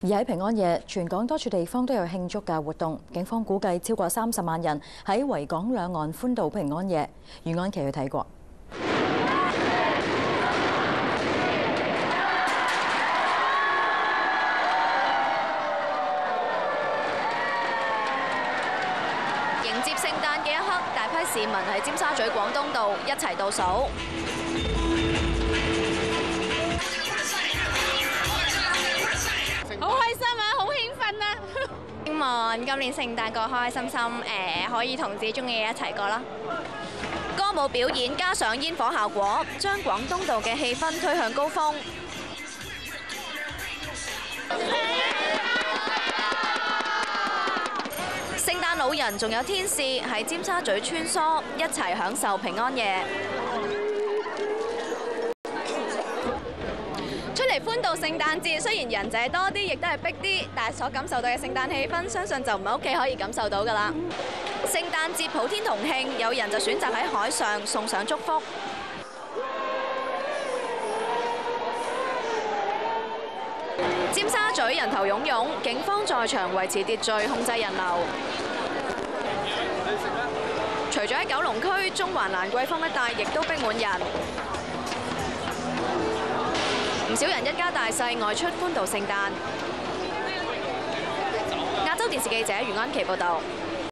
而喺平安夜，全港多處地方都有慶祝嘅活動。警方估計超過30萬人喺維港兩岸歡度平安夜。余安琪去睇過。迎接聖誕嘅一刻，大批市民喺尖沙咀廣東道一齊倒數。好開心啊！好興奮啊！希望今年聖誕過開開心心，可以同自己中意嘅一齊過啦。歌舞表演加上煙火效果，將廣東道嘅氣氛推向高峰。聖誕老人仲有天使喺尖沙咀穿梭，一齊享受平安夜。出嚟歡度聖誕節，雖然人仔多啲，亦都係逼啲，但係所感受到嘅聖誕氣氛，相信就唔係屋企可以感受到㗎啦。聖誕節普天同慶，有人就選擇喺海上送上祝福。尖沙咀人頭湧湧，警方在場維持秩序，控制人流。除咗喺九龍區、中環蘭桂坊一帶，亦都逼滿人。唔少人一家大細外出歡度聖誕。亞洲電視記者余安琪報導。